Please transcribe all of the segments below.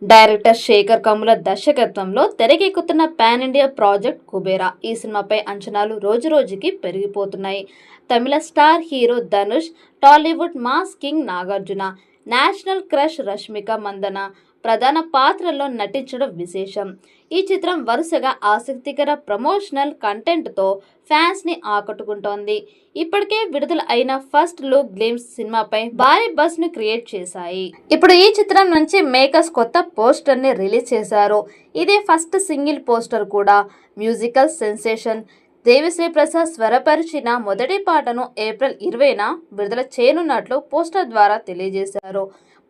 Director Shekhar Kammula దర్శకత్వంలో తెరకెక్కుతున్న pan India project Kubera. ఈ సినిమాపై అంచనాలు రోజురోజుకి పెరిగిపోతున్నాయి. తమిళ star hero Dhanush, Tollywood mass king Nagarjuna, national crush Rashmika Mandanna ప్రధాన పాత్రల్లో నటించడం విశేషం. ఈ చిత్రం వరుసగా ఆసక్తికర ప్రమోషనల్ కంటెంట్తో ఫ్యాన్స్ని ఆకట్టుకుంటోంది. ఇప్పటికే విడుదల అయిన ఫస్ట్ లుక్ గ్లిమ్స్ సినిమాపై భారీ బజ్ ను క్రియేట్ చేశాయి. ఇప్పుడు ఈ చిత్రం నుంచి మేకర్స్ కొత్త పోస్టర్ ని రిలీజ్ చేశారు. ఇదే ఫస్ట్ సింగిల్ పోస్టర్ కూడా. మ్యూజికల్ సెన్సేషన్ దేవిశ్రీ ప్రసాద్ స్వరపరిచిన మొదటి పాటను ఏప్రిల్ 20న విడుదల చేయనున్నట్లు పోస్టర్ ద్వారా తెలియజేశారు.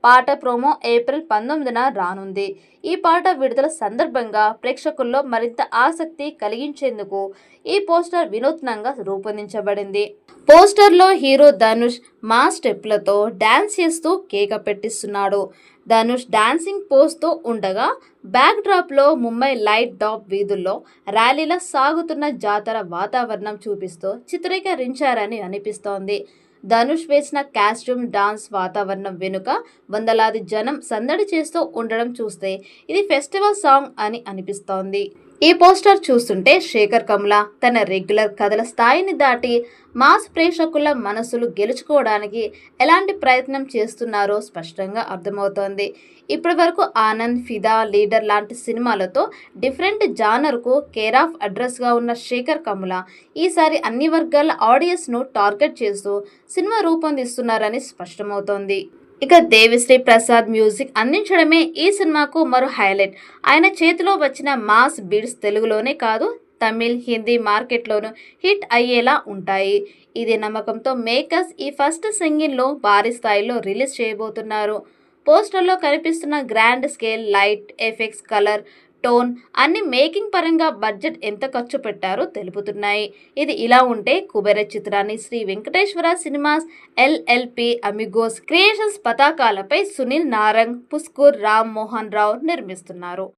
పాట ప్రోమో ఏప్రిల్ 19న రానుంది. ఈ పాట విడుదల సందర్భంగా ప్రేక్షకుల్లో మరింత ఆసక్తి కలిగించేందుకు ఈ పోస్టర్ వినూత్నంగా రూపొందించబడింది. పోస్టర్లో హీరో ధనుష్ మాస్ స్టెప్లతో డాన్స్ చేస్తూ కేక పెట్టిస్తున్నాడు. ధనుష్ డాన్సింగ్ పోస్తో ఉండగా బ్యాక్ డ్రాప్లో ముంబై లైట్ డాప్ వీధుల్లో ర్యాలీలా సాగుతున్న జాతర వాతావరణం చూపిస్తూ చిత్రీకరించారని అనిపిస్తోంది. ధనుష్ వేసిన కాస్ట్యూమ్ డాన్స్ వాతావరణం వెనుక వందలాది జనం సందడి చేస్తూ ఉండడం చూస్తే ఇది ఫెస్టివల్ సాంగ్ అని అనిపిస్తోంది. ఈ పోస్టర్ చూస్తుంటే శేఖర్ కమ్ముల తన రెగ్యులర్ కథల స్థాయిని దాటి మాస్ ప్రేక్షకుల మనసులు గెలుచుకోవడానికి ఎలాంటి ప్రయత్నం చేస్తున్నారో స్పష్టంగా అర్థమవుతోంది. ఇప్పటి వరకు ఆనంద్, ఫిదా, లీడర్ లాంటి సినిమాలతో డిఫరెంట్ జానర్కు కేర్ ఆఫ్ అడ్రస్గా ఉన్న శేఖర్ కమ్ముల ఈసారి అన్ని వర్గాల ఆడియన్స్ను టార్గెట్ చేస్తూ సినిమా రూపొందిస్తున్నారని స్పష్టమవుతోంది. ఇక దేవిశ్రీ ప్రసాద్ మ్యూజిక్ అందించడమే ఈ సినిమాకు మరో హైలైట్. ఆయన చేతిలో వచ్చిన మాస్ బీట్స్ తెలుగులోనే కాదు, తమిళ్, హిందీ మార్కెట్లోనూ హిట్ అయ్యేలా ఉంటాయి. ఇదే నమ్మకంతో మేకర్స్ ఈ ఫస్ట్ సింగిల్ను భారీ స్థాయిలో రిలీజ్ చేయబోతున్నారు. పోస్టర్లో కనిపిస్తున్న grand scale, light effects, colour tone అన్ని మేకింగ్ పరంగా బడ్జెట్ ఎంత ఖర్చు పెట్టారో తెలుపుతున్నాయి. ఇది ఇలా ఉంటే కుబేర చిత్రాన్ని Shri Venkateswara cinemas LLP Amigos creations పతాకాలపై సునీల్ నారంగ్, పుస్కూర్ రామ్ మోహన్ రావు నిర్మిస్తున్నారు.